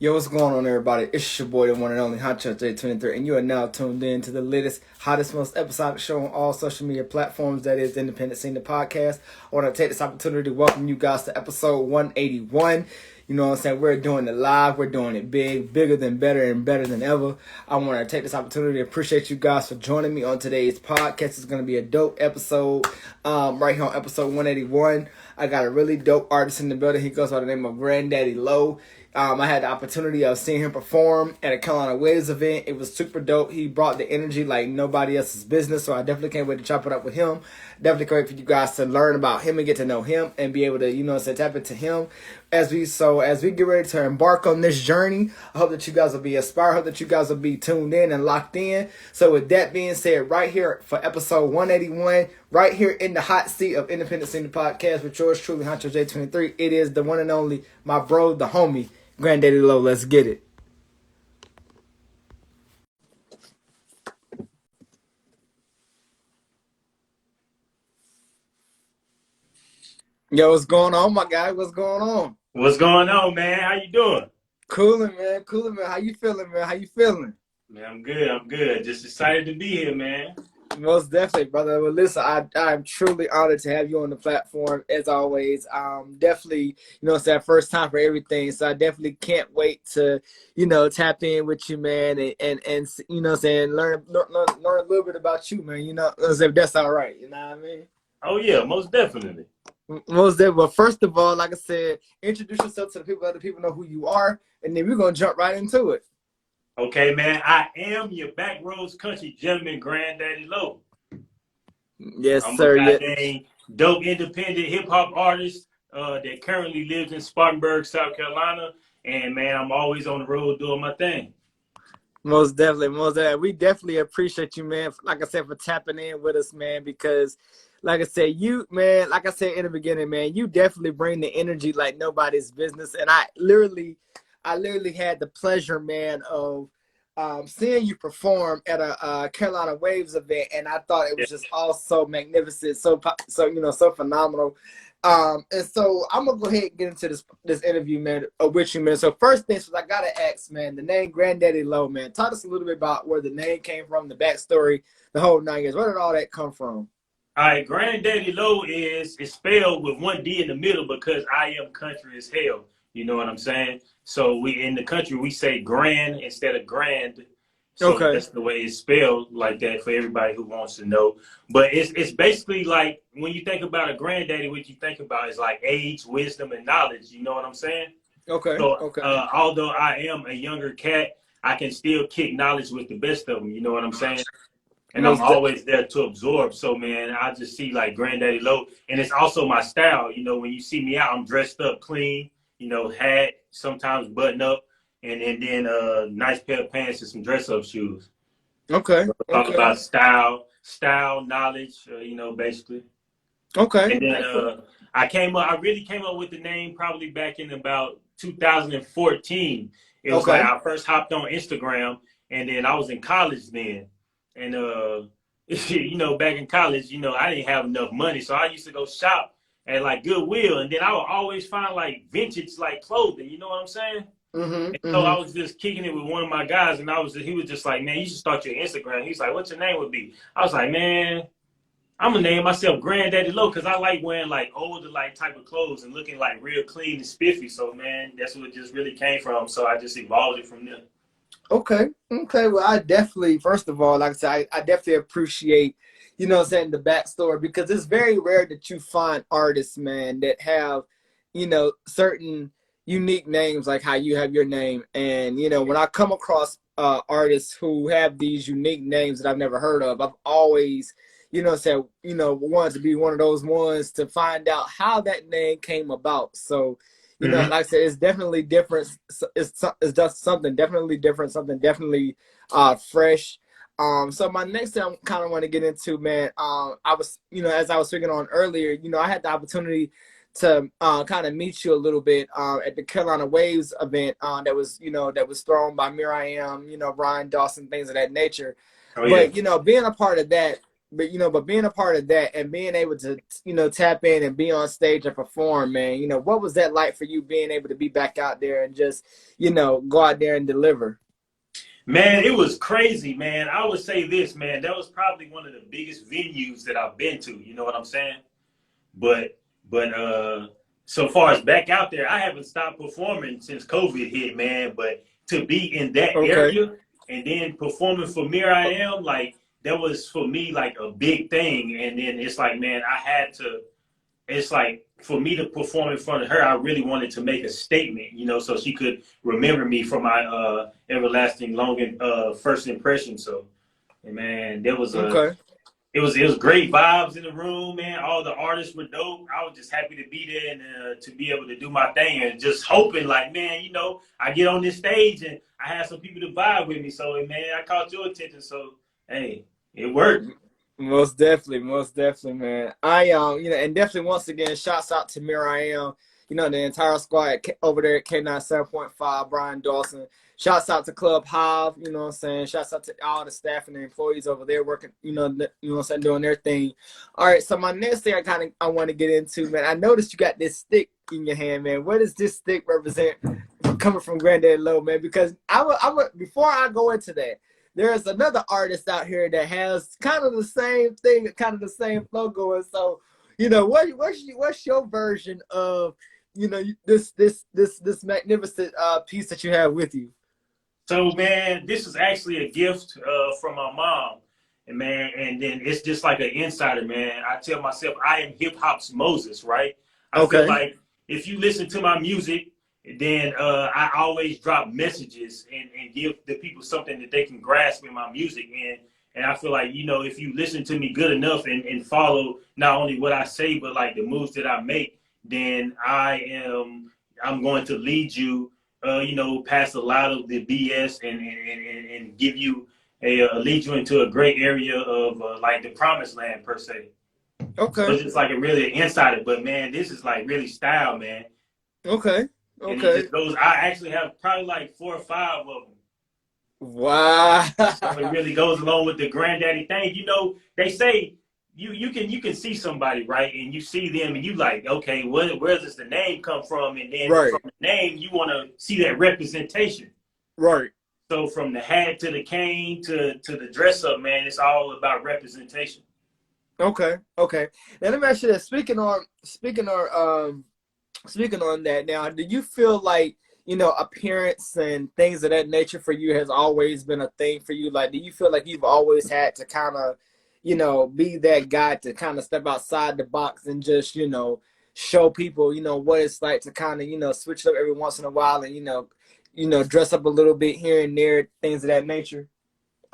Yo, what's going on, everybody? It's your boy, the one and only Hotshot J23, and you are now tuned in to the latest, hottest, most episodic show on all social media platforms. That is the Independent Scene, the podcast. I want to take this opportunity to welcome you guys to episode 181. You know what I'm saying? We're doing it live. We're doing it big, bigger than better, and better than ever. I want to take this opportunity to appreciate you guys for joining me on today's podcast. It's going to be a dope episode right here on episode 181. I got a really dope artist in the building. He goes by the name of Granddaddy Low. I had the opportunity of seeing him perform at a Carolina Waves event. It was super dope. He brought the energy like nobody else's business, so I definitely can't wait to chop it up with him. Definitely can't wait for you guys to learn about him and get to know him and be able to, tap into him as we get ready to embark on this journey. I hope that you guys will be inspired. I hope that you guys will be tuned in and locked in. So with that being said, right here for episode 181, right here in the hot seat of Independent Scene Podcast with yours truly, Honcho J23, it is the one and only, my bro, the homie, Granddaddy Low. Let's get it. Yo, what's going on, my guy? What's going on? What's going on, man? How you doing? Cooling, man. Cooling, man. How you feeling, man? How you feeling? Man, I'm good. I'm good. Just excited to be here, man. Most definitely, brother. Well, listen, I'm truly honored to have you on the platform as always. Definitely, first time for everything. So I definitely can't wait to, tap in with you, man, and learn a little bit about you, man. If that's all right. You know what I mean? Oh yeah, most definitely. Most definitely. Well, first of all, like I said, introduce yourself to the people, let the people know who you are, and then we're gonna jump right into it. Okay, man. I am your backroads country gentleman, Granddaddy Low. Yes, I'm sir. a Yeah. goddamn dope independent hip hop artist that currently lives in Spartanburg, South Carolina. And man, I'm always on the road doing my thing. Most definitely, most definitely. We definitely appreciate you, man. Like I said, for tapping in with us, man, because like I said, you, man, like I said in the beginning, man, you definitely bring the energy like nobody's business. And I literally had the pleasure, man, of seeing you perform at a Carolina Waves event, and I thought it was just all so magnificent, so so phenomenal. And so I'm gonna go ahead and get into this interview, man, with you, man. So first things first, I gotta ask, man, the name Granddaddy Low, man. Talk us a little bit about where the name came from, the backstory, the whole 9 years. Where did all that come from? All right, Granddaddy Low is spelled with one D in the middle because I am country as hell. You know what I'm saying? So we in the country we say grand instead of grand. So Okay. that's the way it's spelled like that for everybody who wants to know. But it's basically like when you think about a granddaddy, what you think about is like age, wisdom, and knowledge. You know what I'm saying? Okay. So Okay. although I am a younger cat, I can still kick knowledge with the best of them. You know what I'm saying? And I'm always there to absorb. So, man, I just see like Granddaddy Low. And it's also my style. You know, when you see me out, I'm dressed up clean, hat, sometimes button up, and then a nice pair of pants and some dress up shoes. Okay. Talk Okay. about style, knowledge, basically. Okay. And then I really came up with the name probably back in about 2014. It was like Okay. I first hopped on Instagram, and then I was in college then. And back in college, I didn't have enough money, so I used to go shop at like Goodwill, and then I would always find like vintage like clothing. You know what I'm saying? And Mm-hmm. so I Mm-hmm. was just kicking it with one of my guys, and he was just like, man, you should start your Instagram. He's like, what's your name would be? I was like, man, I'm gonna name myself Granddaddy Low because I like wearing like older like type of clothes and looking like real clean and spiffy. So man, that's what it just really came from. So I just evolved it from there. Okay. Okay. Well, I definitely, first of all, like I said, I definitely appreciate, the backstory, because it's very rare that you find artists, man, that have, certain unique names like how you have your name. And, when I come across artists who have these unique names that I've never heard of, I've always, wanted to be one of those ones to find out how that name came about. So, like I said, it's definitely different. It's just something definitely different, something definitely fresh. So my next thing I kind of want to get into, man, I was, as I was speaking on earlier, I had the opportunity to kind of meet you a little bit at the Carolina Waves event that was thrown by Miriam, Ryan Dawson, things of that nature. Oh yeah. But, being a part of that, but but being a part of that and being able to tap in and be on stage and perform, man, what was that like for you being able to be back out there and just go out there and deliver? Man, it was crazy, man. I would say this, man. That was probably one of the biggest venues that I've been to. You know what I'm saying? But so far as back out there, I haven't stopped performing since COVID hit, man. But to be in that Okay. area and then performing for Mir.I.Am, like that was for me like a big thing. And then it's like, man, I had to. It's like for me to perform in front of her, I really wanted to make a statement, so she could remember me for my everlasting long first impression. So, and man, there was Okay. it was great vibes in the room, man. All the artists were dope. I was just happy to be there and to be able to do my thing and just hoping, like, man, I get on this stage and I have some people to vibe with me. So, man, I caught your attention. So, hey, it worked. Most definitely, man. And definitely once again, shouts out to Mir.I.Am, the entire squad over there at K97.5, Brian Dawson. Shouts out to Club Hive, you know what I'm saying? Shouts out to all the staff and the employees over there working, what I'm saying, doing their thing. All right, so my next thing I want to get into, man, I noticed you got this stick in your hand, man. What does this stick represent coming from Granddaddy Low, man? Because before I go into that, there's another artist out here that has kind of the same thing, kind of the same flow going. So, what's your version of, this magnificent piece that you have with you? So, man, this is actually a gift from my mom. And, man, and then it's just like an insider, man. I tell myself I am hip hop's Moses, right? I feel like if you listen to my music, then I always drop messages and give the people something that they can grasp in my music. And I feel like, if you listen to me good enough and follow not only what I say, but like the moves that I make, then I'm going to lead you, past a lot of the BS and give you lead you into a great area of like the promised land per se. Okay. So it's just like a really insider, but man, this is like really style, man. Okay. And it just goes. I actually have probably like 4 or 5 of them. Wow. So it really goes along with the granddaddy thing. They say you can see somebody, right, and you see them, and you like, okay, where does the name come from? And then from the name, you want to see that representation. Right. So from the hat to the cane to the dress up, man, it's all about representation. Okay. Now let me ask you this. Speaking on that now, do you feel like, appearance and things of that nature for you has always been a thing for you? Like, do you feel like you've always had to kind of, be that guy to kind of step outside the box and just, show people, what it's like to kind of, switch it up every once in a while and, dress up a little bit here and there, things of that nature?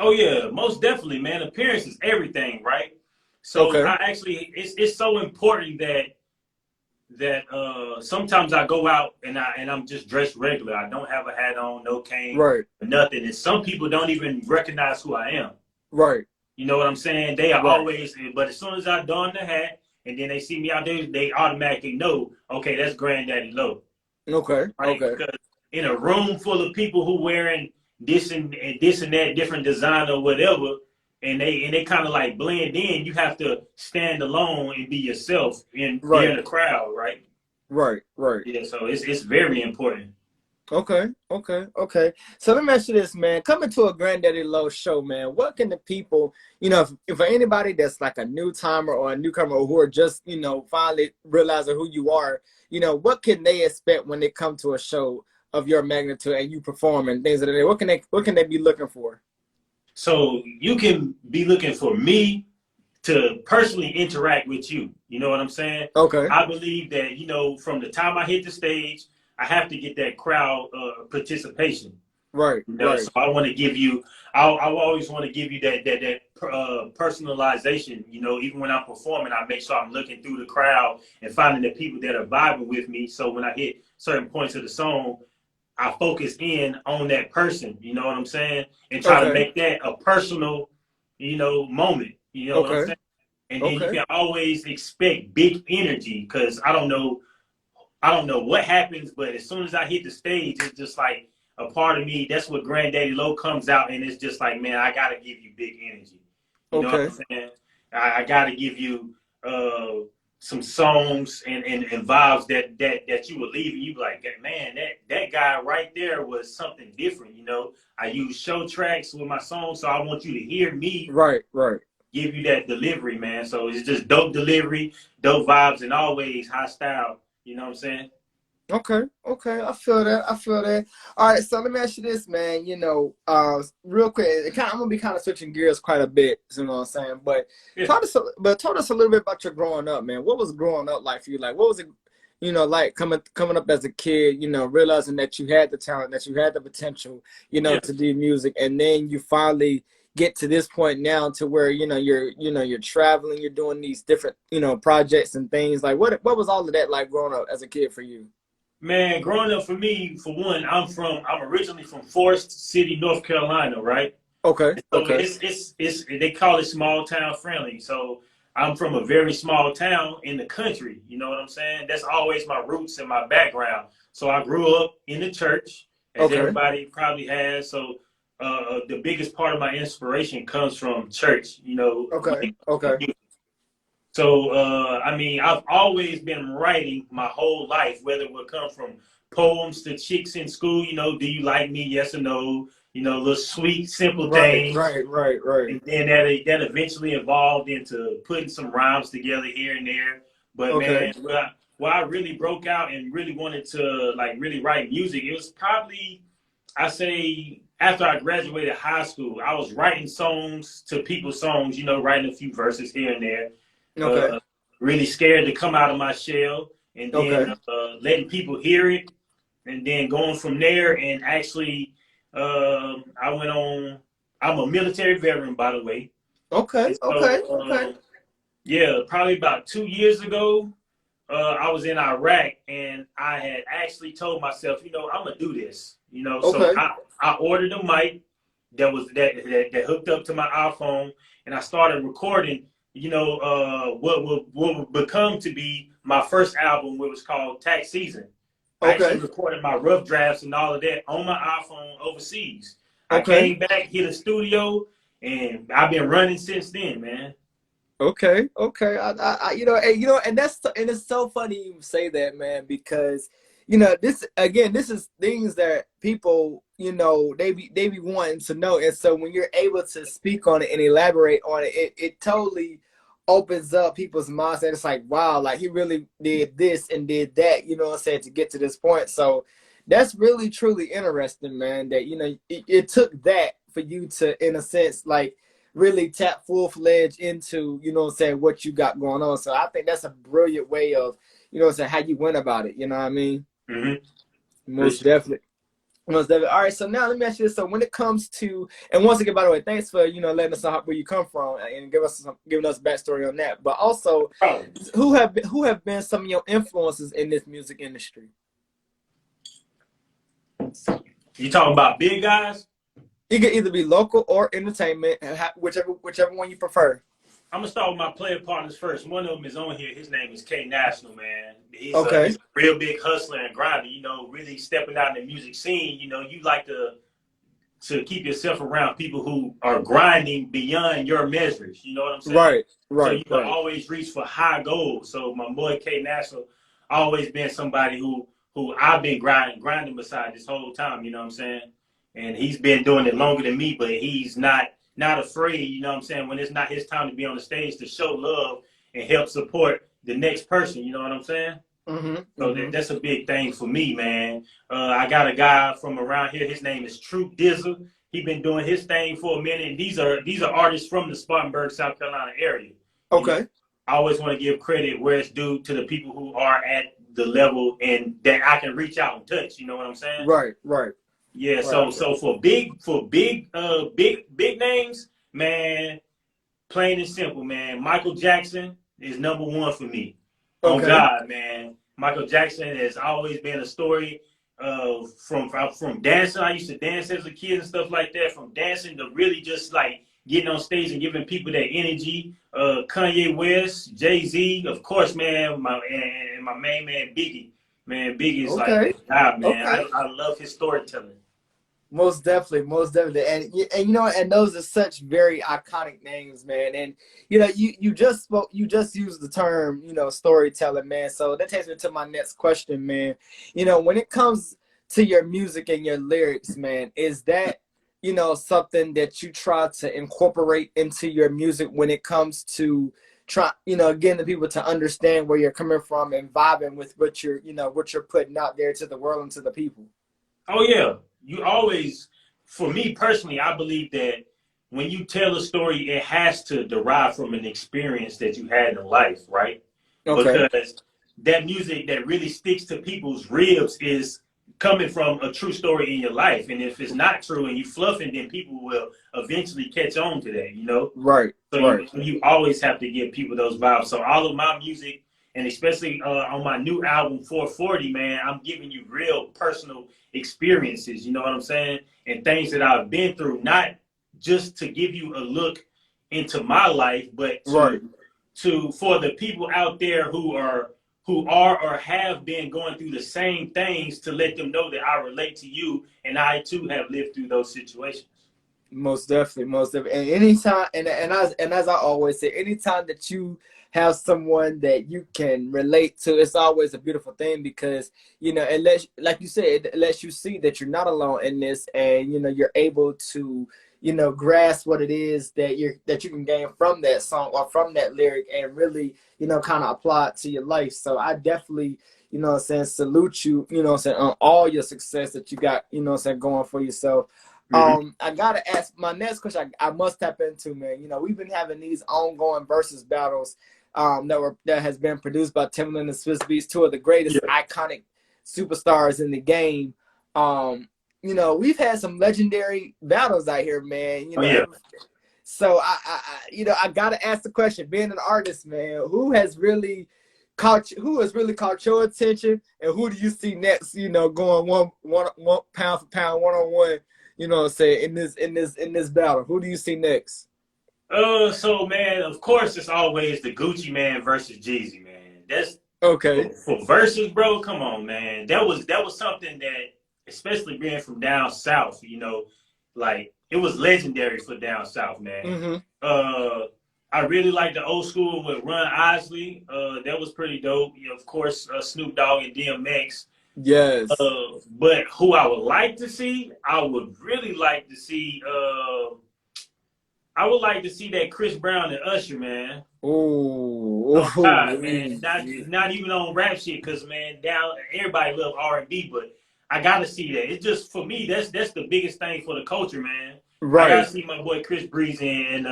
Oh yeah, most definitely, man. Appearance is everything, right? So I actually, it's so important that sometimes I go out and I'm just dressed regular. I don't have a hat on, no cane, nothing. And some people don't even recognize who I am. Right. You know what I'm saying? They are always, but as soon as I don the hat and then they see me out there, they automatically know, okay, that's Granddaddy Low. Okay. Right? Okay. Because in a room full of people who wearing this and that different design or whatever, and they kind of like blend in, you have to stand alone and be yourself in the crowd, right? Right. Yeah, so it's very important. Okay. So let me ask you this, man. Coming to a Granddaddy Low show, man, what can the people, if for anybody that's like a new timer or a newcomer or who are just, finally realizing who you are, what can they expect when they come to a show of your magnitude and you perform and things like that? What can they be looking for? So you can be looking for me to personally interact with you. You know what I'm saying? Okay. I believe that, from the time I hit the stage, I have to get that crowd participation. Right. So I want to give you, I always want to give you that personalization. Even when I'm performing, I make sure I'm looking through the crowd and finding the people that are vibing with me. So when I hit certain points of the song, I focus in on that person. You know what I'm saying? And try to make that a personal, moment. You know what I'm saying? And then you can always expect big energy because I don't know what happens, but as soon as I hit the stage, it's just like a part of me. That's what Granddaddy Low comes out, and it's just like, man, I gotta give you big energy. You know what I'm saying? I got to give you some songs and vibes that you would leave and you be like, man, that guy right there was something different. You know, I use show tracks with my songs, so I want you to hear me Right, right. give you that delivery, man. So it's just dope delivery, dope vibes, and always high style. You know what I'm saying? Okay, okay, I feel that. I feel that. All right, so let me ask you this, man. Real quick, I'm gonna be kind of switching gears quite a bit. You know what I'm saying? But Yeah. told us a little bit about your growing up, man. What was growing up like for you? Like, what was it, like coming up as a kid? Realizing that you had the talent, that you had the potential, Yeah. to do music, and then you finally get to this point now to where you're traveling, you're doing these different projects and things. Like, what was all of that like growing up as a kid for you? Man, growing up for me, for one, I'm originally from Forest City, North Carolina, right? Okay, So okay. it's they call it small town friendly. So I'm from a very small town in the country. You know what I'm saying? That's always my roots and my background. So I grew up in the church, as Okay. everybody probably has. So the biggest part of my inspiration comes from church. You know, Okay. Okay. so, I mean, I've always been writing my whole life, whether it would come from poems to chicks in school, do you like me? Yes or no? Little sweet, simple Right. things. Right. Right. Right. And then that eventually evolved into putting some rhymes together here and there. But Okay. man, where I really broke out and really wanted to like really write music, it was probably, I say, after I graduated high school. I was writing songs to people's songs, writing a few verses here and there, Okay. uh, really scared to come out of my shell, and then Okay. letting people hear it, and then going from there. And actually, I went on. I'm a military veteran, by the way. Okay. And Okay. so, Okay. yeah, probably about 2 years ago, I was in Iraq, and I had actually told myself, I'm gonna do this. So Okay. I ordered a mic that hooked up to my iPhone, and I started recording. What would become to be my first album, which was called Tax Season. I actually Okay. recorded my rough drafts and all of that on my iPhone overseas. I Okay. came back, hit a studio, and I've been running since then, man. Okay. Okay. And it's so funny you say that, man, because this is things that people, they be wanting to know, and so when you're able to speak on it and elaborate on it, it totally opens up people's minds, and it's like, wow, like he really did this and did that, what I'm saying, to get to this point. So that's really truly interesting, man. That it took that for you to, in a sense, like really tap full-fledged into, what I'm saying, what you got going on. So I think that's a brilliant way of, what I'm saying, how you went about it. You know what I mean? Mm-hmm. Most definitely. Most definitely. All right, so now let me ask you this. So when it comes to, and once again, by the way, thanks for, letting us know where you come from and giving us backstory on that. But also, who have been some of your influences in this music industry? You talking about big guys? It could either be local or entertainment, whichever one you prefer. I'm gonna start with my player partners first. One of them is on here. His name is K National, man. He's Okay. a real big hustler and grinder. Really stepping out in the music scene. You like to keep yourself around people who are grinding beyond your measures. You know what I'm saying? Right. So Right. you can Right. always reach for high goals. So my boy K National always been somebody who I've been grinding beside this whole time. You know what I'm saying? And he's been doing it longer than me, but he's not afraid, you know what I'm saying, when it's not his time to be on the stage, to show love and help support the next person, you know what I'm saying? Mm-hmm. So Mm-hmm. that's a big thing for me, man. I got a guy from around here. His name is Troop Dizzle. He been doing his thing for a minute. And these are artists from the Spartanburg, South Carolina area. Okay. I always want to give credit where it's due to the people who are at the level and that I can reach out and touch. You know what I'm saying? Right. Right. Yeah, Right. so for big names, man, plain and simple, man. Michael Jackson is number one for me. On Okay. God, man. Michael Jackson has always been a story from dancing. I used to dance as a kid and stuff like that. From dancing to really just like getting on stage and giving people that energy. Kanye West, Jay-Z, of course, man, and my main man Biggie. Man, Biggie is like Okay. God, man. Okay. I love his storytelling. Most definitely, most definitely, and you know, and those are such very iconic names, man. And you know, you just spoke, you just used the term, you know, storytelling, man. So that takes me to my next question, man. You know, when it comes to your music and your lyrics, man, is that, you know, something that you try to incorporate into your music when it comes to try, you know, getting the people to understand where you're coming from and vibing with what you're, you know, what you're putting out there to the world and to the people? Oh yeah, you always. For me personally, I believe that when you tell a story, it has to derive from an experience that you had in life, right? Okay. Because that music that really sticks to people's ribs is coming from a true story in your life. And if it's not true and you fluffing, then people will eventually catch on to that, you know? Right, So right. you always have to give people those vibes. So all of my music, and especially on my new album 440, man, I'm giving you real personal experiences. You know what I'm saying? And things that I've been through, not just to give you a look into my life, but Right. to for the people out there who are or have been going through the same things, to let them know that I relate to you and I too have lived through those situations. Most definitely, most definitely. And anytime, and as I always say, anytime that you have someone that you can relate to, it's always a beautiful thing because you know, it lets, like you said, it lets you see that you're not alone in this, and you know, you're able to, you know, grasp what it is that you can gain from that song or from that lyric, and really, you know, kind of apply it to your life. So I definitely, you know what I'm saying, salute you, you know what I'm saying, on all your success that you got, you know what I'm saying, going for yourself. Mm-hmm. I gotta ask my next question. I must tap into, man. You know, we've been having these ongoing versus battles that has been produced by Timbaland and Swiss Beats, two of the greatest Yeah. iconic superstars in the game. Um, you know, we've had some legendary battles out here, man. You Oh know, yeah. so you know, I gotta ask the question. Being an artist, man, who has really caught your attention, and who do you see next? You know, going one pound for pound, one on one. You know what I'm saying, in this battle. Who do you see next? So man, of course, it's always the Gucci Man versus Jeezy, man. That's Okay. for verses, bro. Come on, man. That was something that, especially being from down south, you know, like it was legendary for down south, man. Mm-hmm. Uh, I really like the old school with Ron Isley. That was pretty dope. You know, of course, Snoop Dogg and DMX. Yes. But who I would like to see, I would really like to see. I would like to see that Chris Brown and Usher, man. Ooh. Oh God, man, not even on rap shit, cause man, down everybody love R&B, but I gotta see that. It's just for me, that's the biggest thing for the culture, man. I gotta Right. see my boy Chris Breezy and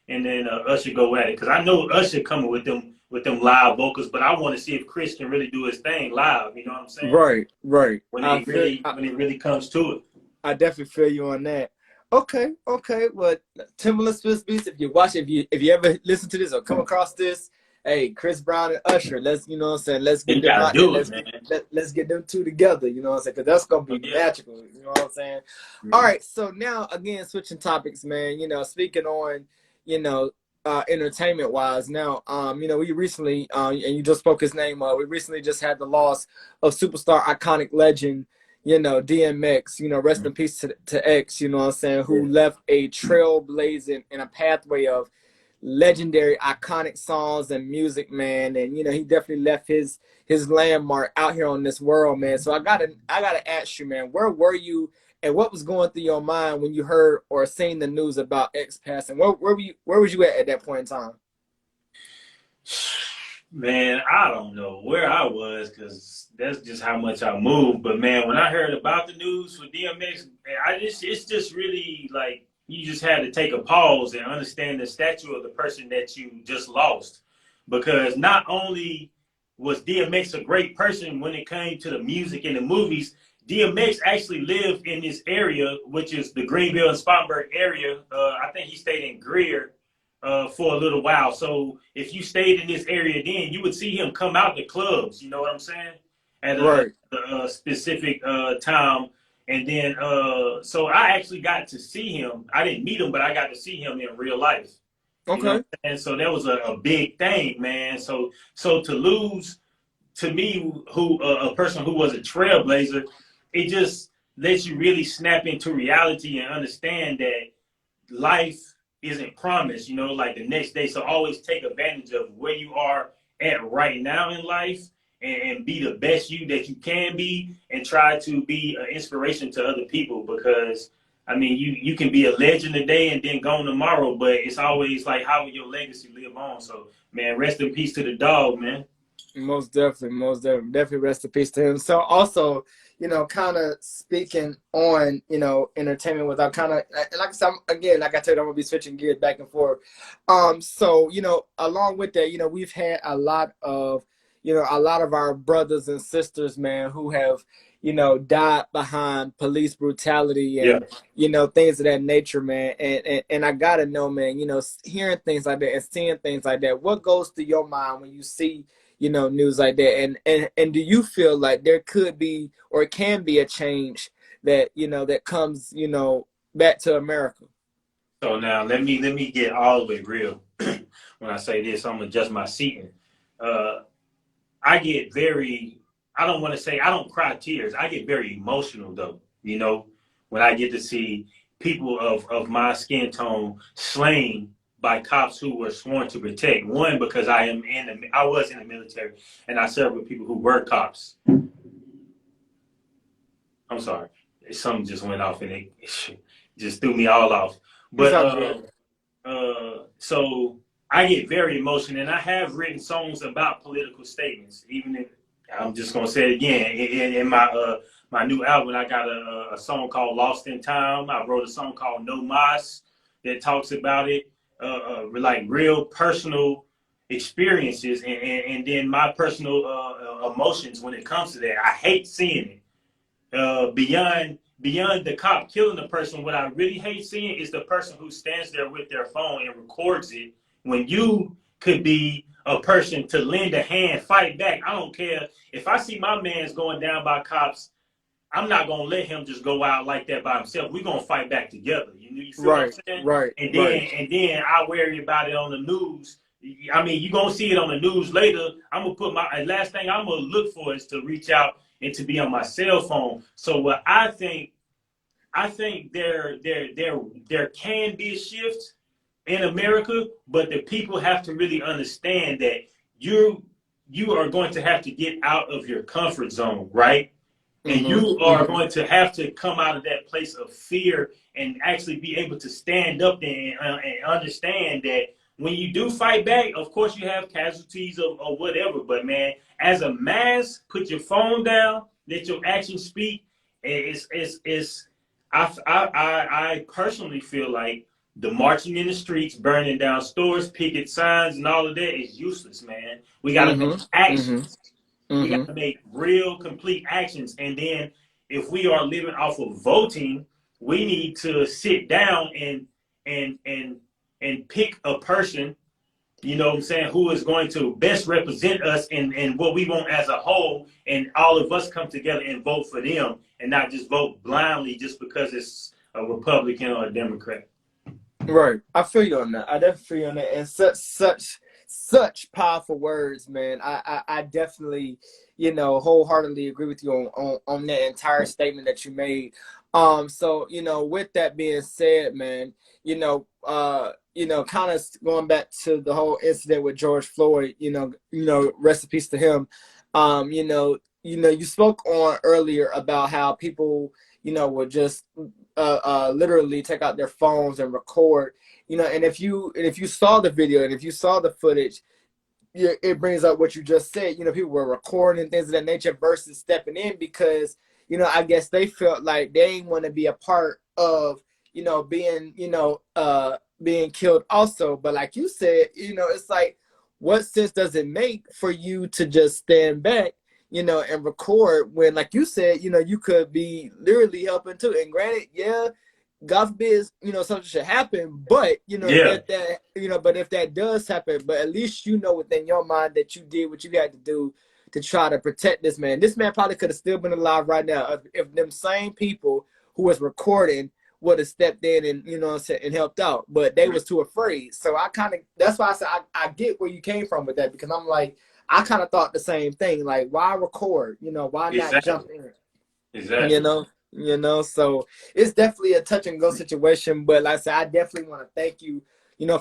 then Usher go at it, cause I know Usher coming with them live vocals, but I want to see if Chris can really do his thing live. You know what I'm saying? Right. Right. When it really comes to it. I definitely feel you on that. Okay, okay. Well, Timberland Swiss Beats. If you watch, if you ever listen to this or come across this, hey, Chris Brown and Usher. Let's, you know what I'm saying. Let's get You them gotta out there. do it, man. Let's get them two together. You know what I'm saying? Because that's gonna Oh, be yeah. magical. You know what I'm saying? All Mhm. right. So now again, switching topics, man. You know, speaking on, you know, entertainment wise. Now, you know, we recently, and you just spoke his name. We recently just had the loss of superstar, iconic legend, you know, DMX, you know, rest in peace to X, you know what I'm saying, Yeah. who left a trailblazing and a pathway of legendary, iconic songs and music, man. And, you know, he definitely left his landmark out here on this world, man. So I gotta ask you, man, where were you and what was going through your mind when you heard or seen the news about X passing? Where was you at that point in time? Man, I don't know where I was because that's just how much I moved. But man, when I heard about the news for DMX, it's just really like you just had to take a pause and understand the stature of the person that you just lost. Because not only was DMX a great person when it came to the music and the movies, DMX actually lived in this area, which is the Greenville and Spartanburg area. I think he stayed in Greer for a little while. So if you stayed in this area, then you would see him come out to clubs. You know what I'm saying? At Right. a specific time. And then, so I actually got to see him. I didn't meet him, but I got to see him in real life. You know, Okay. and so that was a big thing, man. So to lose to me, who a person who was a trailblazer, it just lets you really snap into reality and understand that life isn't promised, you know, like the next day. So always take advantage of where you are at right now in life, and be the best you that you can be, and try to be an inspiration to other people. Because I mean, you can be a legend today and then gone tomorrow, but it's always like, how will your legacy live on? So man, rest in peace to the dog, man. Most definitely rest in peace to him. So also, you know, kind of speaking on, you know, entertainment without kind of, like I said, again, like I said, I'm gonna be switching gears back and forth. So, you know, along with that, you know, we've had a lot of, you know, a lot of our brothers and sisters, man, who have, you know, died behind police brutality Yeah. and, you know, things of that nature, man. And I gotta know, man, you know, hearing things like that and seeing things like that, what goes through your mind when you see, you know, news like that? And do you feel like there could be or can be a change that, you know, that comes, you know, back to America? So now let me get all the way real. When I say this, I'm gonna adjust my seating. Uh, I get very, I don't want to say I don't cry tears. I get very emotional though, you know, when I get to see people of my skin tone slain by cops who were sworn to protect. One, because I was in the military and I served with people who were cops. I'm sorry. Something just went off and it just threw me all off. It's But all good. so I get very emotional, and I have written songs about political statements. Even if I'm just gonna say it again, in my new album, I got a song called "Lost in Time." I wrote a song called "No Mas" that talks about it, like real personal experiences, and then my personal emotions when it comes to that. I hate seeing it. Beyond the cop killing the person, what I really hate seeing is the person who stands there with their phone and records it when you could be a person to lend a hand, fight back. I don't care if I see my man's going down by cops. I'm not gonna let him just go out like that by himself. We're gonna fight back together. You feel what I'm Right, saying? right, And right. then I worry about it on the news. I mean, you're gonna see it on the news later. I'm gonna put my last thing I'm gonna look for is to reach out and to be on my cell phone. So what I think there can be a shift in America, but the people have to really understand that you are going to have to get out of your comfort zone, right? And you Mm-hmm, are mm-hmm. going to have to come out of that place of fear and actually be able to stand up there and understand that when you do fight back, of course you have casualties or whatever. But man, as a mass, put your phone down, let your actions speak. It's I personally feel like the marching in the streets, burning down stores, picket signs, and all of that is useless, man. We got to make Mm-hmm. Mm-hmm. actions. We got Mm-hmm. to make real, complete actions. And then if we are living off of voting, we need to sit down and and and pick a person, you know what I'm saying, who is going to best represent us and what we want as a whole, and all of us come together and vote for them and not just vote blindly just because it's a Republican or a Democrat. Right. I feel you on that. I definitely feel you on that. And such powerful words, man. I definitely, you know, wholeheartedly agree with you on that entire statement that you made. So, you know, with that being said, man, you know, kind of going back to the whole incident with George Floyd, rest in peace to him. You spoke on earlier about how people, you know, would just literally take out their phones and record, you know. And if you saw the video and if you saw the footage, it brings up what you just said. You know, people were recording and things of that nature versus stepping in because, you know, I guess they felt like they didn't want to be a part of, you know, being killed also. But like you said, you know, it's like, what sense does it make for you to just stand back, you know, and record when, like you said, you know, you could be literally helping too? And granted, yeah, God forbid, you know, something should happen, but you know, Yeah, but if that does happen, but at least you know within your mind that you did what you had to do to try to protect this man. This man probably could have still been alive right now if them same people who was recording would have stepped in and, you know, and helped out, but they was too afraid. So I kind of, that's why I said I get where you came from with that, because I'm like, I kind of thought the same thing. Like, why record? You know, why not jump exactly. in? You Exactly. know? You know, so it's definitely a touch and go situation. But like I said, I definitely want to thank you,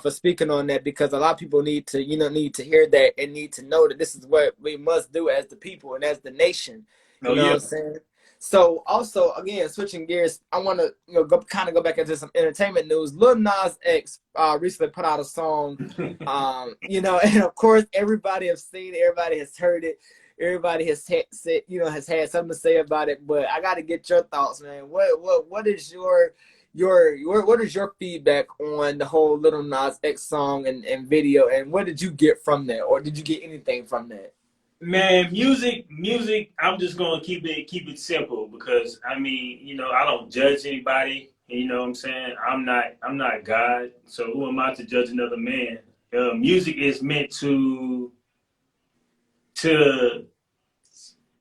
for speaking on that, because a lot of people need to, need to hear that and need to know that this is what we must do as the people and as the nation. You Oh know what yeah. I'm saying? So also, again, switching gears, I want to go back into some entertainment news. Lil Nas X recently put out a song, and of course everybody has seen it, everybody has heard it. Everybody has said, has had something to say about it, but I got to get your thoughts, man. What is what is your feedback on the whole Little Nas X song and video, and what did you get from that, or did you get anything from that? Man, music. I'm just gonna keep it simple because I mean, I don't judge anybody. You know what I'm saying? I'm not God, so who am I to judge another man? Music is meant to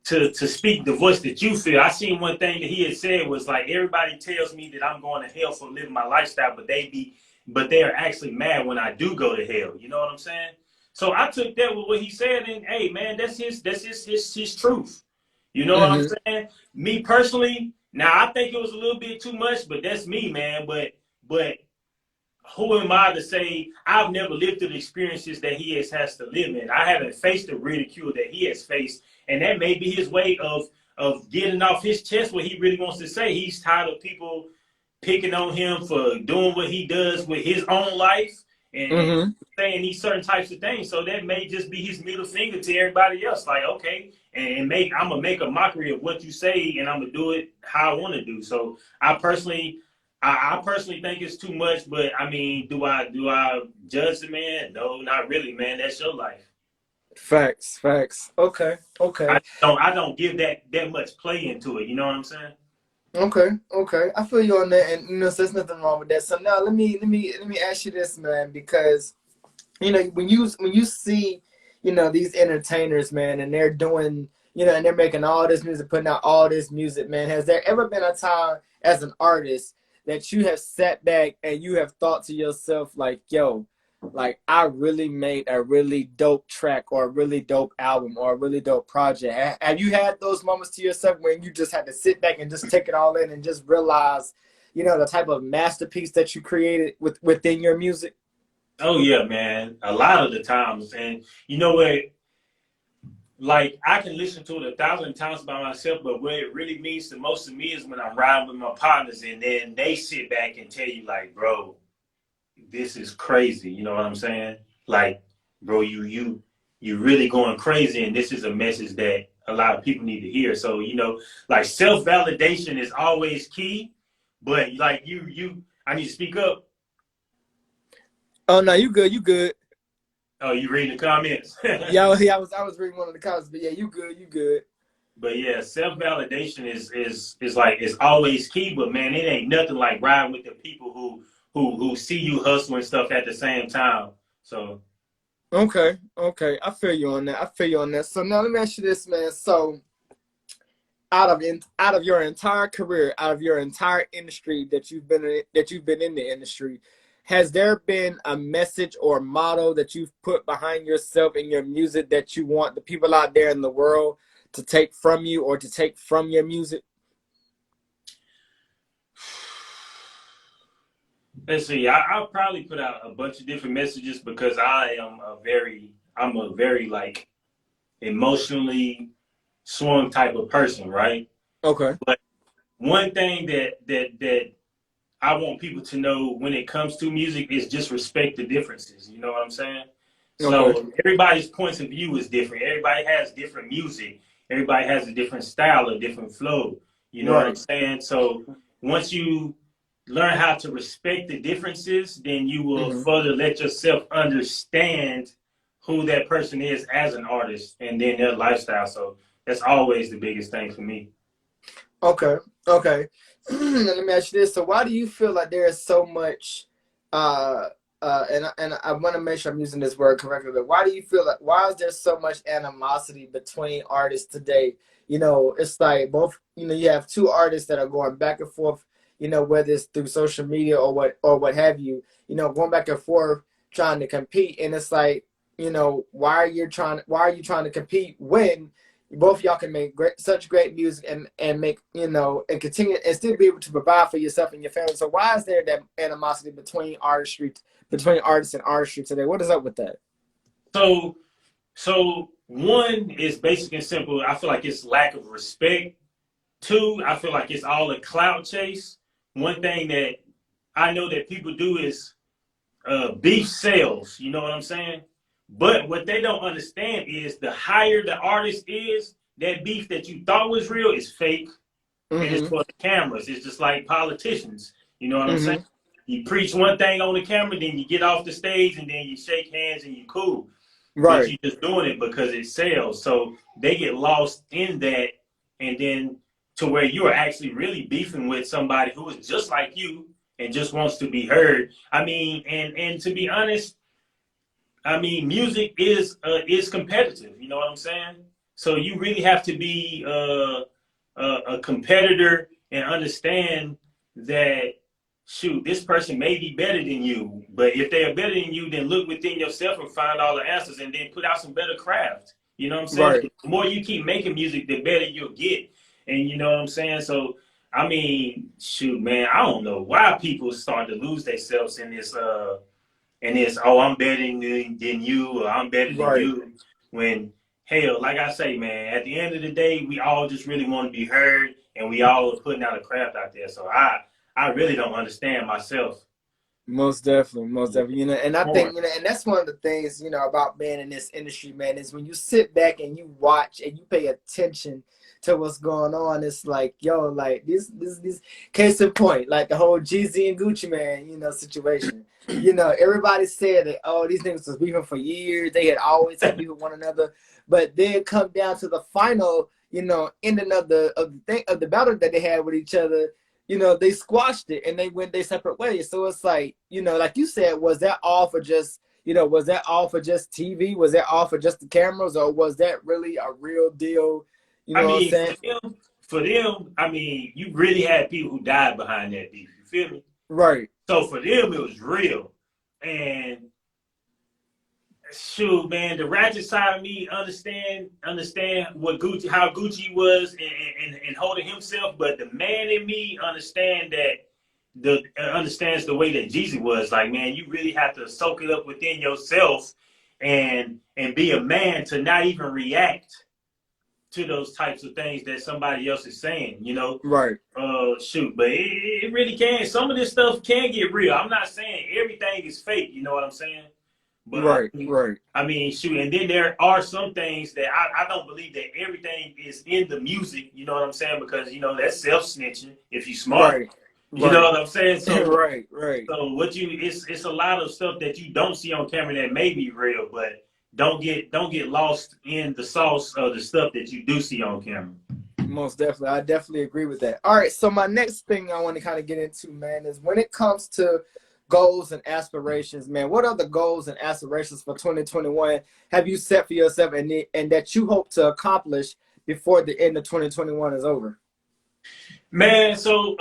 to speak the voice that you feel. I seen one thing that he had said was like, everybody tells me that I'm going to hell for living my lifestyle, but they are actually mad when I do go to hell. You know what I'm saying? So I took that with what he said, and hey, man, that's his truth. You know what I'm Mm-hmm. saying? Me personally, now I think it was a little bit too much, but that's me, man. But who am I to say I've never lived through the experiences that he has to live in? I haven't faced the ridicule that he has faced, and that may be his way of getting off his chest what he really wants to say. He's tired of people picking on him for doing what he does with his own life and Mm-hmm. saying these certain types of things. So that may just be his middle finger to everybody else. Like, okay, and I'm gonna make a mockery of what you say, and I'm gonna do it how I want to do. So I personally think it's too much, but I mean, do I judge the man? No, not really, man. That's your life. Facts. Okay. I don't give that much play into it. You know what I'm saying? Okay. I feel you on that, and so there's nothing wrong with that. So now let me ask you this, man, because when you see these entertainers, man, and they're doing and they're making all this music, putting out all this music, man, has there ever been a time as an artist that you have sat back and you have thought to yourself like, yo, like I really made a really dope track or a really dope album or a really dope project? Have you had those moments to yourself when you just had to sit back and just take it all in and just realize the type of masterpiece that you created within your music? Oh yeah, man. A lot of the times, and you know what? Like I can listen to it 1,000 times by myself, but what it really means the most to me is when I'm riding with my partners, and then they sit back and tell you, like, bro, this is crazy. You know what I'm saying? Like, bro, you really going crazy, and this is a message that a lot of people need to hear. So, like self validation is always key, but like I need to speak up. Oh no, you good. Oh, you reading the comments? Yeah, I was reading one of the comments, but yeah, you good. But yeah, self validation is like it's always key. But man, it ain't nothing like riding with the people who see you hustling stuff at the same time. So Okay, I feel you on that. So now let me ask you this, man. So out of your entire career, out of your entire industry that you've been in the industry, has there been a message or motto that you've put behind yourself in your music that you want the people out there in the world to take from you or to take from your music? let's see. I'll probably put out a bunch of different messages because I'm a very like emotionally swung type of person, right? Okay. But one thing that I want people to know when it comes to music is just respect the differences. You know what I'm saying? Okay. So everybody's points of view is different. Everybody has different music. Everybody has a different style, a different flow. You know what I'm Right. saying? So once you learn how to respect the differences, then you will Hmm. further let yourself understand who that person is as an artist and then their lifestyle. So that's always the biggest thing for me. Okay. Okay. Now let me ask you this. So why do you feel like there is so much uh and I want to make sure I'm using this word correctly, but why do you feel like why is there so much animosity between artists today? It's like both, you have two artists that are going back and forth, whether it's through social media or what have you, going back and forth trying to compete. And it's like, why are you trying to compete when both y'all can make such great music and make, you know, and continue and still be able to provide for yourself and your family. So why is there that animosity between artists and artistry today? What is up with that? So one is basic and simple. I feel like it's lack of respect. Two, I feel like it's all a clout chase. One thing that I know that people do is beef sales. You know what I'm saying? But what they don't understand is the higher the artist is, that beef that you thought was real is fake, and it's Mm-hmm. for the cameras. It's just like politicians. You know what I'm saying? Mm-hmm. You preach one thing on the camera, then you get off the stage, and then you shake hands and you cool. But Right. you're just doing it because it sells. So they get lost in that, and then to where you are actually really beefing with somebody who is just like you and just wants to be heard. I mean, and to be honest, I mean, music is competitive. You know what I'm saying? So you really have to be a competitor and understand that shoot, this person may be better than you, but if they are better than you, then look within yourself and find all the answers, and then put out some better craft. You know what I'm saying? Right. The more you keep making music, the better you'll get. And you know what I'm saying? So I mean, shoot, man, I don't know why people start to lose themselves in this oh, I'm better than you, or I'm better than Right. you. When hell, like I say, man, at the end of the day, we all just really want to be heard, and we all are putting out a craft out there. So I really don't understand myself. Most definitely, most Yeah. definitely. You know, and I More. think, you know, and that's one of the things, you know, about being in this industry, man, is when you sit back and you watch and you pay attention to what's going on. It's like, yo, like this case in point, like the whole Jeezy and Gucci man, you know, situation. You know, everybody said that, oh, these niggas was beefing for years. They had always had beef with one another, but then come down to the final, you know, ending of the battle that they had with each other. You know, they squashed it and they went their separate ways. So it's like, you know, like you said, was that all for just, you know, was that all for just TV? Was that all for just the cameras, or was that really a real deal? You I know what I'm mean, saying? for them, I mean, you really had people who died behind that beef. You feel me? Right. So for them, it was real. And shoot, man, the ratchet side of me understand what Gucci, how Gucci was, and holding himself, but the man in me understand that the understands the way that Jeezy was. Like, man, you really have to soak it up within yourself and be a man to not even react to those types of things that somebody else is saying, you know. Right. Shoot, but it really can. Some of this stuff can get real. I'm not saying everything is fake, you know what I'm saying? But Right. Right. I mean, shoot, and then there are some things that I don't believe that everything is in the music. You know what I'm saying? Because you know that's self snitching if you smart. Right. You know Right. what I'm saying? So Right. Right. so what you it's a lot of stuff that you don't see on camera that may be real, but don't get lost in the sauce of the stuff that you do see on camera. Most definitely. I definitely agree with that. All right. So my next thing I want to kind of get into, man, is when it comes to goals and aspirations, man, what are the goals and aspirations for 2021 have you set for yourself, and that you hope to accomplish before the end of 2021 is over? Man, so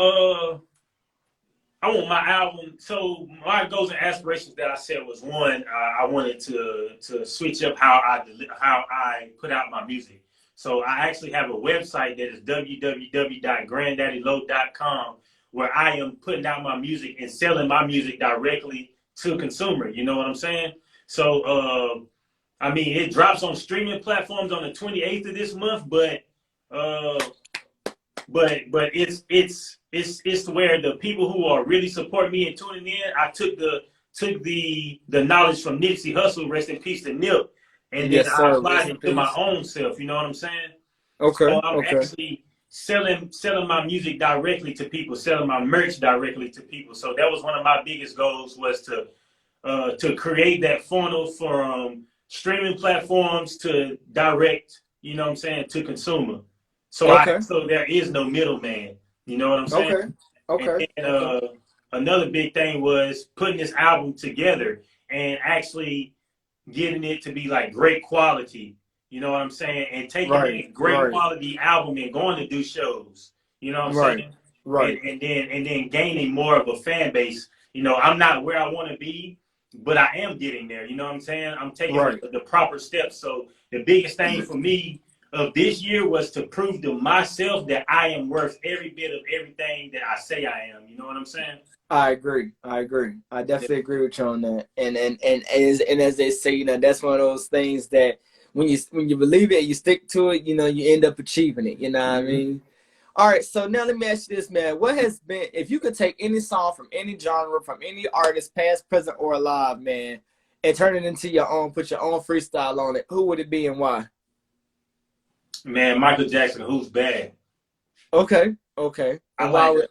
I want my album. So my goals and aspirations that I said was one, I wanted to switch up how I put out my music. So I actually have a website that is www.granddaddylow.com, where I am putting out my music and selling my music directly to consumer. You know what I'm saying? So I mean, it drops on streaming platforms on the 28th of this month, uh, but it's where the people who are really supporting me and tuning in, I took the knowledge from Nipsey Hussle, rest in peace to Nip, and then Yes, I sir. Rest applied in it to my peace. own self. You know what I'm saying? So Okay. I'm Okay. actually selling my music directly to people, selling my merch directly to people. So that was one of my biggest goals, was to create that funnel from streaming platforms to direct, you know what I'm saying, to consumer. Okay. So there is no middleman. You know what I'm saying? Okay. And Okay. then Okay. another big thing was putting this album together and actually getting it to be like great quality. You know what I'm saying? And taking Right. that great Right. quality album and going to do shows. You know what I'm Right. saying? Right. And then gaining more of a fan base. You know, I'm not where I want to be, but I am getting there. You know what I'm saying? I'm taking Right. the proper steps. So the biggest thing for me of this year was to prove to myself that I am worth every bit of everything that I say I am. You know what I'm saying? I agree. I agree. I definitely agree with you on that. And as they say, that's one of those things that when you believe it, you stick to it. You end up achieving it. You know what I Mm-hmm. mean? All right. So now let me ask you this, man. What has been, if you could take any song from any genre, from any artist, past, present, or alive, man, and turn it into your own, put your own freestyle on it, who would it be and why? Man, Michael Jackson, who's bad? Okay. Okay. I And why like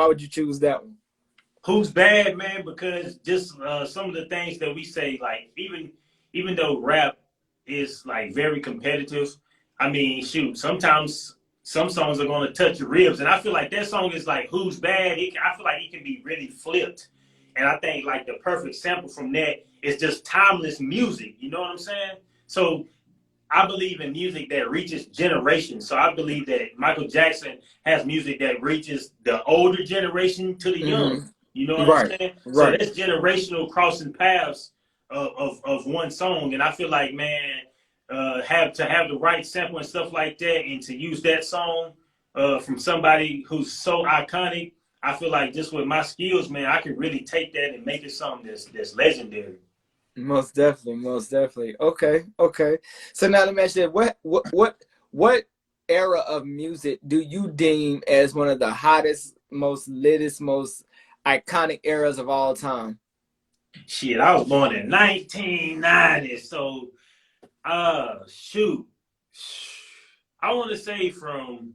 would you choose that one? who's bad, man, because just some of the things that we say, like even though rap is like very competitive, I mean, shoot, sometimes some songs are going to touch your ribs, and I feel like that song is like who's bad. I feel like it can be really flipped, and I think like the perfect sample from that is just timeless music. You know what I'm saying? So I believe in music that reaches generations. So I believe that Michael Jackson has music that reaches the older generation to the young. Mm-hmm. You know what I'm Right. saying? So Right. that's generational crossing paths of one song. And I feel like, man, have the right sample and stuff like that, and to use that song from somebody who's so iconic. I feel like just with my skills, man, I can really take that and make it something that's legendary. Most definitely, most definitely. Okay, okay. So now let me ask you, what era of music do you deem as one of the hottest, most litest, most iconic eras of all time? Shit, I was born in 1990, so shoot. I want to say from,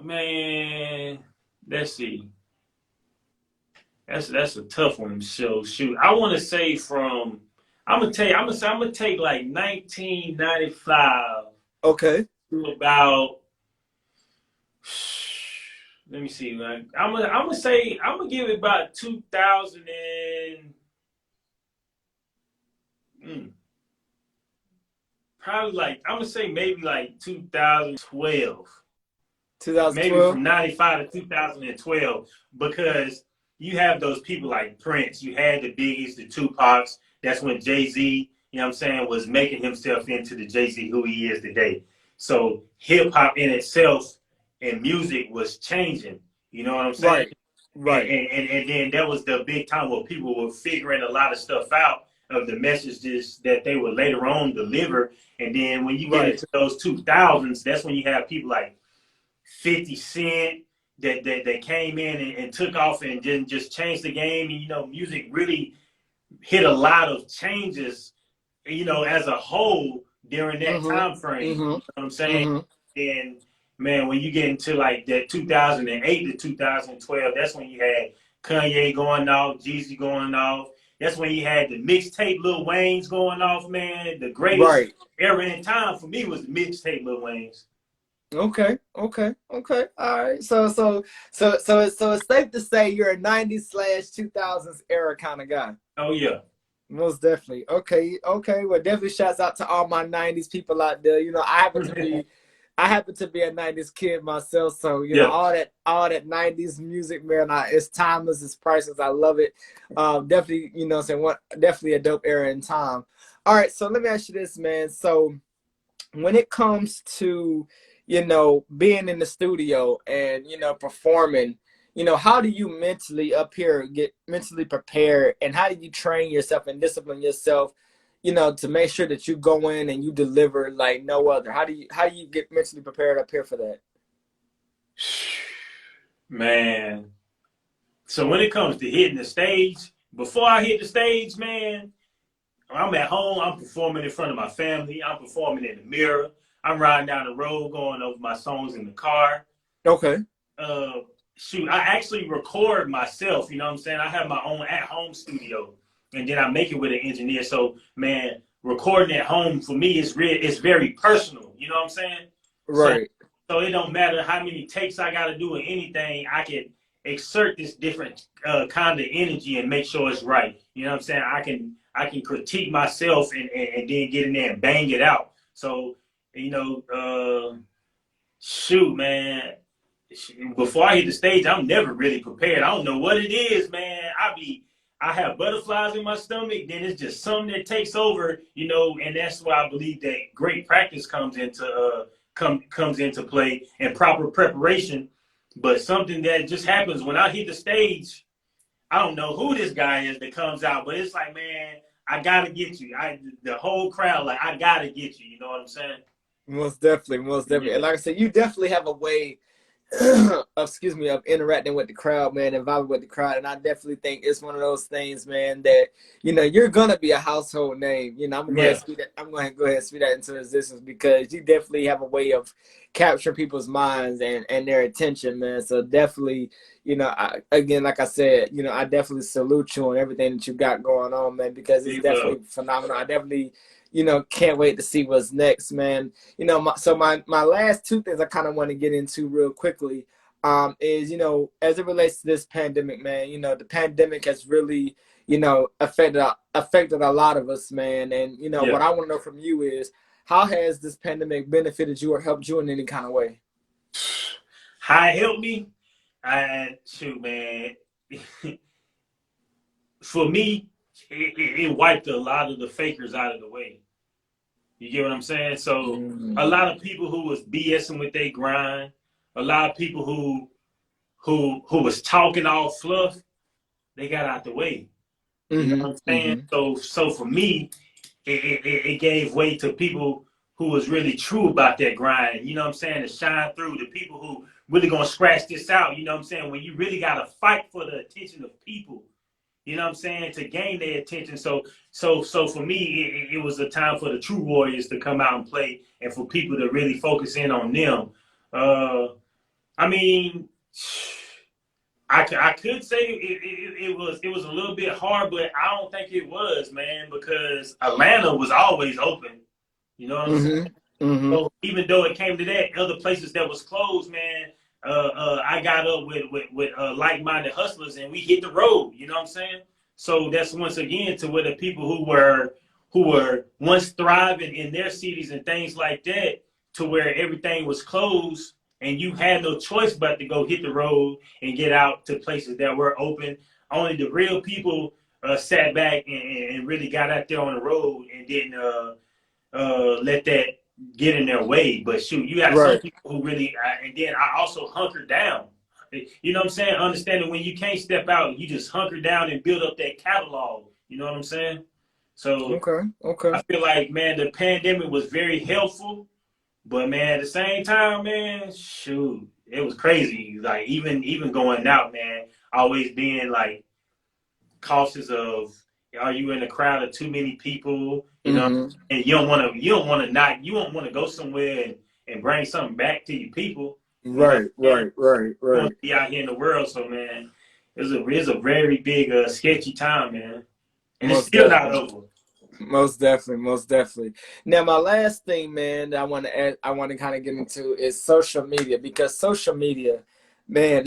man, let's see. That's a tough one. So shoot. I want to say from I'm gonna take like 1995 Okay, to about, let me see. Like, I'm gonna give it about 2000 and probably like I'm gonna say maybe like 2012. Maybe 2012. from 95 to 2012, because you have those people like Prince, you had the Biggies, the Tupacs. That's when Jay-Z, you know what I'm saying, was making himself into the Jay-Z who he is today. So hip hop in itself and music was changing. You know what I'm saying? Right, And, right, and, and then that was the big time where people were figuring a lot of stuff out of the messages that they would later on deliver. And then when you get right, into those 2000s, that's when you have people like 50 Cent that came in and took off and then just changed the game. And, music really hit a lot of changes, as a whole during that mm-hmm, time frame. You mm-hmm, know what I'm saying? mm-hmm. And man, when you get into like that 2008 to 2012, that's when you had Kanye going off, Jeezy going off. That's when you had the mixtape Lil Wayne's going off, man. The greatest Right. era in time for me was the mixtape Lil Wayne's. Okay, okay, okay. All right. So it's safe to say you're a '90s/2000s era kind of guy. Oh yeah. Most definitely. Okay, okay. Well, definitely shouts out to all my '90s people out there. I happen to be a '90s kid myself, so Yeah. all that '90s music, man. It's timeless, it's priceless. I love it. Definitely, definitely a dope era in time. All right, so let me ask you this, man. So when it comes to being in the studio and performing, how do you mentally up here get mentally prepared, and how do you train yourself and discipline yourself to make sure that you go in and you deliver like no other? How do you get mentally prepared up here for that? Man. So when it comes to hitting the stage, before I hit the stage, man, I'm at home, I'm performing in front of my family, I'm performing in the mirror, I'm riding down the road going over my songs in the car. Okay. Uh Shoot, I actually record myself, you know what I'm saying? I have my own at home studio, and then I make it with an engineer. So man, recording at home for me is it's very personal, you know what I'm saying? So Right. so it don't matter how many takes I got to do or anything. I can exert this different kind of energy and make sure it's right. You know what I'm saying? I can critique myself and then get in there and bang it out. So you know, shoot, man. Before I hit the stage, I'm never really prepared. I don't know what it is, man. I have butterflies in my stomach, then it's just something that takes over, you know, and that's why I believe that great practice comes into play and proper preparation. But something that just happens when I hit the stage, I don't know who this guy is that comes out, but it's like, man, I gotta get you. The whole crowd, like, I gotta get you. You know what I'm saying? Most definitely, most definitely. Yeah. And like I said, you definitely have a way of interacting with the crowd, man, and vibing with the crowd. And I definitely think it's one of those things, man, that, you know, you're gonna be a household name. You know, Yeah. I'm gonna go ahead and speak that into existence because you definitely have a way of capturing people's minds and their attention, man. So definitely, you know, again, like I said, you know, I definitely salute you on everything that you got going on, man, because it's Big love. definitely phenomenal. I definitely, you know, can't wait to see what's next, man. You know, my last two things I kind of want to get into real quickly is, you know, as it relates to this pandemic, man, you know, the pandemic has really, you know, affected a lot of us, man. And, you know, Yeah. what I want to know from you is, how has this pandemic benefited you or helped you in any kind of way? How it helped me? Shoot, man. For me, it wiped a lot of the fakers out of the way. You get what I'm saying? So a Mm-hmm. lot of people who was BSing with their grind, a lot of people who was talking all fluff, they got out the way. You know Mm-hmm. what I'm saying? Mm-hmm. So for me, it gave way to people who was really true about that grind. You know what I'm saying? To shine through, the people who really gonna scratch this out. You know what I'm saying? When you really gotta fight for the attention of people. You know what I'm saying? To gain their attention. So for me, it was a time for the true warriors to come out and play, and for people to really focus in on them. Uh, I mean, I could say it was a little bit hard, but I don't think it was, man, because Atlanta was always open. You know what I'm saying? Mm-hmm. Mm-hmm. So even though it came to that, other places that was closed, man, I got up with like-minded hustlers and we hit the road. You know what I'm saying? So that's once again to where the people who were once thriving in their cities and things like that, to where everything was closed and you had no choice but to go hit the road and get out to places that were open. Only the real people sat back and really got out there on the road and didn't let that get in their way. But shoot, you got some Right. people who really, and then I also hunkered down. You know what I'm saying? Understanding when you can't step out, you just hunker down and build up that catalog. You know what I'm saying? So Okay. Okay. I feel like, man, the pandemic was very helpful, but man, at the same time, man, shoot, it was crazy. Like even going out, man, always being like cautious of, are you in a crowd of too many people? You know, Mm-hmm. and you don't want to go somewhere and bring something back to your people. You know, Right. Right. Right. you want Right. to be out here in the world. So man, it's a very big sketchy time, man, and it's Most still not definitely. over. Most definitely, most definitely. Now, my last thing, man, that I want to add, I want to kind of get into is social media because social media, man,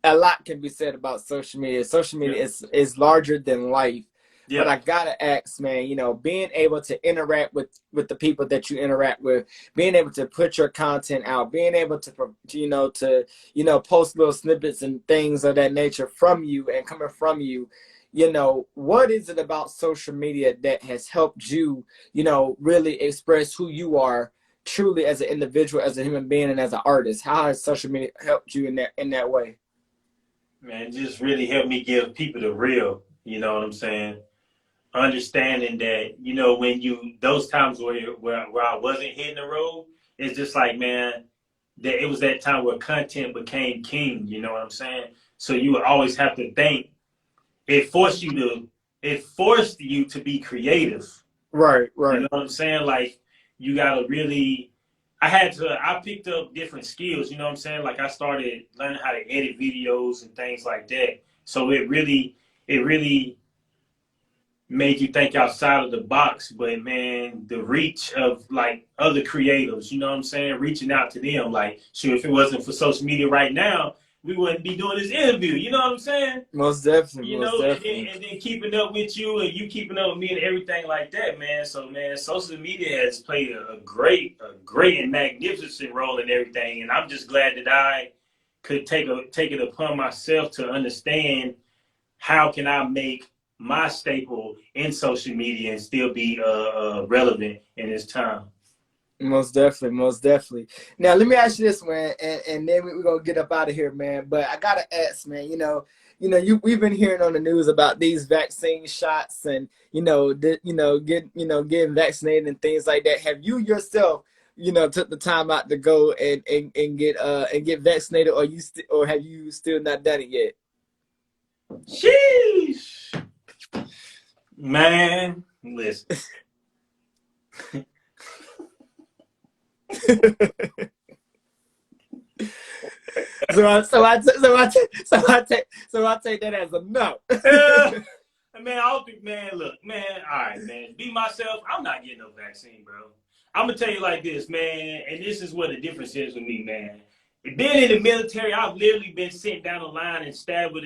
a lot can be said about social media. Social Yeah, media is larger than life. But yeah, I gotta ask, man, you know, being able to interact with the people that you interact with, being able to put your content out, being able to post little snippets and things of that nature from you and coming from you, you know, what is it about social media that has helped you, you know, really express who you are truly as an individual, as a human being, and as an artist? How has social media helped you in that way? man, just really helped me give people the real. You know what I'm saying? Understanding that, when you those times where I wasn't hitting the road, it's just like, man, that it was that time where content became king. You know what I'm saying? So you would always have to think. It forced you to be creative. Right, You right. know what I'm saying? Like, you gotta really. I picked up different skills. You know what I'm saying? Like, I started learning how to edit videos and things like that. So it really made you think outside of the box. But man, the reach of like other creatives, you know what I'm saying? Reaching out to them. Like, sure, if it wasn't for social media right now, we wouldn't be doing this interview. You know what I'm saying? Most definitely, You most know, and then, definitely. and then keeping up with you and you keeping up with me and everything like that, man. So man, social media has played a great and magnificent role in everything. And I'm just glad that I could take it upon myself to understand how can I make my staple in social media and still be relevant in this time. Most definitely, most definitely. Now, let me ask you this, man, and then we're gonna get up out of here, man. But I gotta ask, man. We've been hearing on the news about these vaccine shots, and getting vaccinated and things like that. Have you yourself, took the time out to go and get vaccinated, or have you still not done it yet? Sheesh, man, listen. So I take that as a no. Man, I don't think, man, look, man, all right, man, be myself. I'm not getting no vaccine, bro. I'm gonna tell you like this, man, and this is what the difference is with me, man. Being in the military, I've literally been sent down the line and stabbed with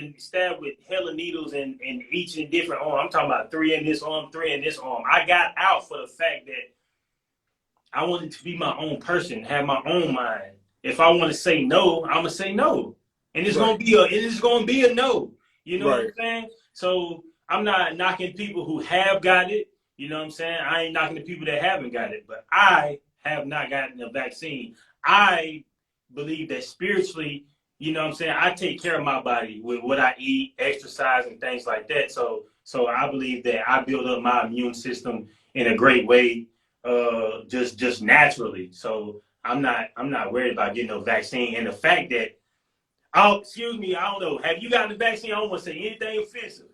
hella needles in each and different arm. I'm talking about 3 in this arm, 3 in this arm. I got out for the fact that I wanted to be my own person, have my own mind. If I want to say no, I'm gonna say no, and it's gonna be a no. You know what I'm saying? So I'm not knocking people who have got it. You know what I'm saying? I ain't knocking the people that haven't got it, but I have not gotten a vaccine. I believe that spiritually, you know what I'm saying, I take care of my body with what I eat, exercise, and things like that. So I believe that I build up my immune system in a great way, just naturally. So I'm not worried about getting no vaccine. And the fact that, oh, excuse me, I don't know, have you gotten the vaccine? I don't want to say anything offensive.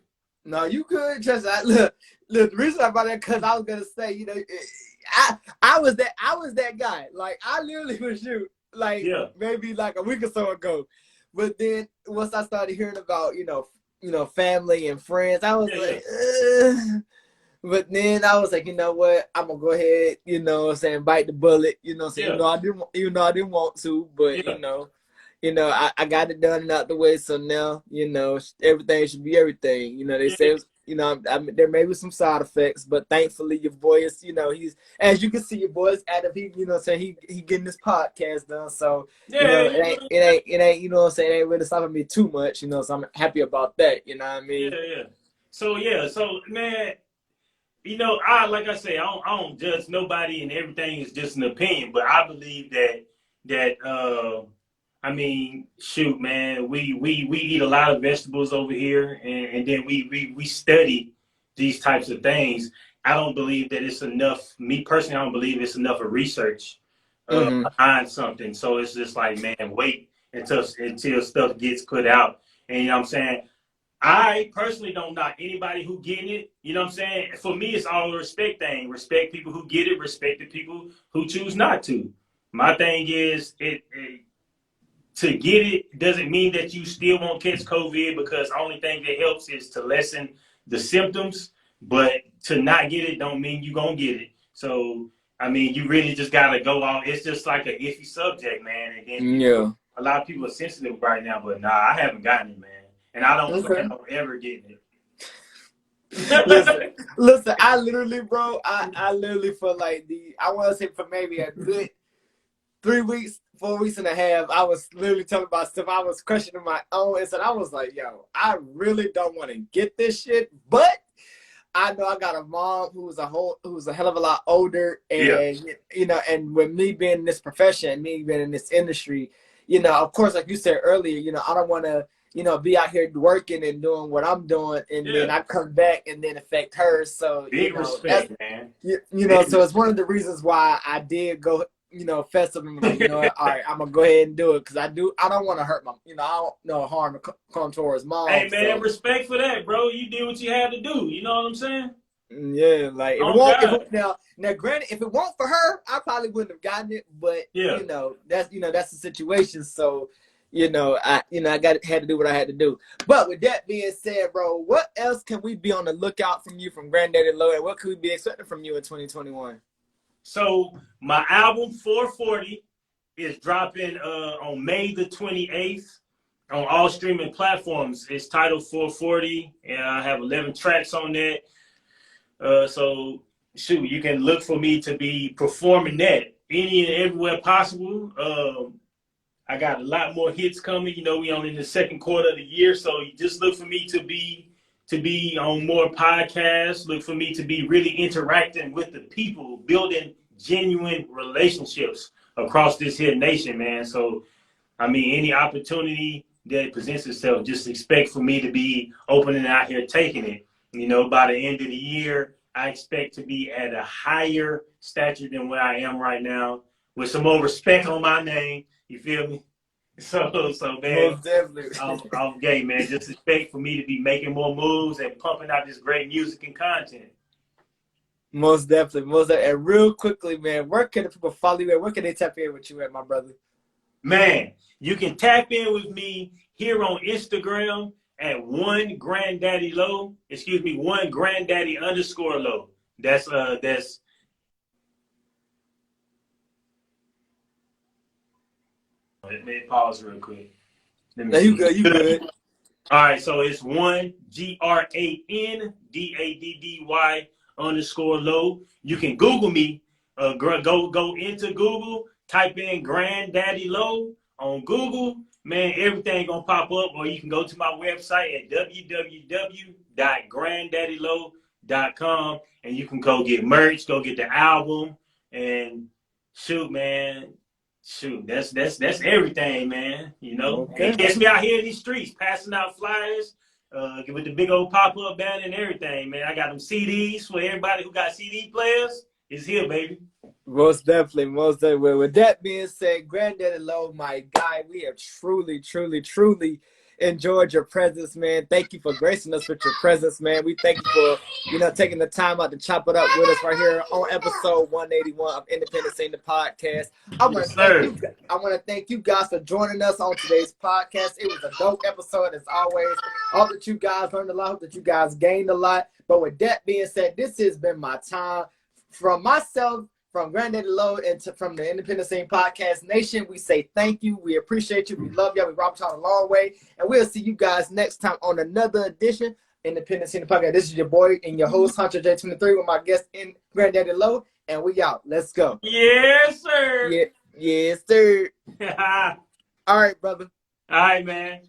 No, you could just look. The reason I brought that because I was gonna say, I was that guy. Like I literally was you. Like maybe like a week or so ago, but then once I started hearing about family and friends, I was like. But then I was like, you know what? I'm gonna go ahead, bite the bullet. I didn't want to, but I got it done and out the way. So now, everything should be everything. They say, there may be some side effects, but thankfully your boy is, he's, as you can see, your boy is active. He, he getting this podcast done. So, it ain't, it ain't really stopping me too much, so I'm happy about that. You know what I mean? Yeah. So man, like I say, I don't judge nobody, and everything is just an opinion. But I believe that I mean, shoot, man, we eat a lot of vegetables over here, and then we study these types of things. I don't believe that it's enough. Me personally, I don't believe it's enough of research behind something. So it's just like, man, wait until stuff gets put out. And you know what I'm saying? I personally don't knock anybody who getting it. You know what I'm saying? For me, it's all a respect thing. Respect people who get it. Respect the people who choose not to. My thing is, to get it doesn't mean that you still won't catch COVID, because the only thing that helps is to lessen the symptoms. But to not get it don't mean you're going to get it. So, I mean, you really just got to go on. It's just like an iffy subject, man. And then a lot of people are sensitive right now, but nah, I haven't gotten it, man. And I don't plan on ever getting it. listen, I literally, bro, I literally for like I want to say for maybe a good 3 weeks, 4 weeks and a half, I was literally telling myself, I was questioning my own, and so I was like, yo, I really don't want to get this shit, but I know I got a mom who's a hell of a lot older, and and with me being in this profession, me being in this industry, of course, like you said earlier, I don't want to, be out here working and doing what I'm doing, and then I come back and then affect her. So big respect, man. So it's one of the reasons why I did go, festive, and like, all right, I'm gonna go ahead and do it, because I don't want to hurt my, I don't know harm to come towards mom. Hey man, respect for that, bro. You did what you had to do. You know what I'm saying? Yeah, like now, granted, if it weren't for her, I probably wouldn't have gotten it. But that's the situation. So, I had to do what I had to do. But with that being said, bro, what else can we be on the lookout from you, from Granddaddy Low, and what could we be expecting from you in 2021? So my album 440 is dropping on May the 28th on all streaming platforms. It's titled 440, and I have 11 tracks on that. So shoot, you can look for me to be performing that any and everywhere possible. I got a lot more hits coming. We only in the second quarter of the year, so you just look for me to be to be on more podcasts. Look for me to be really interacting with the people, building genuine relationships across this here nation, man. So, I mean, any opportunity that presents itself, just expect for me to be opening out here taking it. You know, by the end of the year, I expect to be at a higher stature than where I am right now, with some more respect on my name. You feel me? So man, Most definitely. I'm gay, man. Just expect for me to be making more moves and pumping out this great music and content. Most definitely. Most definitely. And real quickly, man, where can the people follow you at? Where can they tap in with you at, my brother? Man, you can tap in with me here on Instagram at one granddaddy low. Excuse me, one granddaddy underscore low. That's let me pause real quick. Let me No, you see. good. You good. All right, so it's one GRANDADDY underscore low. You can Google me. Go into Google, type in Granddaddy Low on Google. Man, everything gonna pop up, or you can go to my website at www.granddaddylow.com and you can go get merch, go get the album, and shoot, man. Shoot, that's everything, man. You know, Okay. and catch me out here in these streets, passing out flyers, with the big old pop-up banner and everything, man. I got them CDs for everybody who got CD players. It's here, baby. Most definitely. Most definitely. With that being said, Granddaddy Low, my guy, we have truly, truly, truly enjoyed your presence, man. Thank you for gracing us with your presence, man. We thank you for, taking the time out to chop it up with us right here on episode 181 of Independent Scene, the podcast. I want to thank you guys for joining us on today's podcast. It was a dope episode as always. I hope that you guys learned a lot. I hope that you guys gained a lot. But with that being said, this has been my time. From myself, from Granddaddy Low, and from the Independent Scene Podcast Nation, we say thank you. We appreciate you. We love y'all. We rock y'all a long way. And we'll see you guys next time on another edition Independent Scene Podcast. This is your boy and your host, Hunter J23, with my guest in Granddaddy Low. And we out. Let's go. Yes, sir. Yes, sir. All All right, brother. right, man.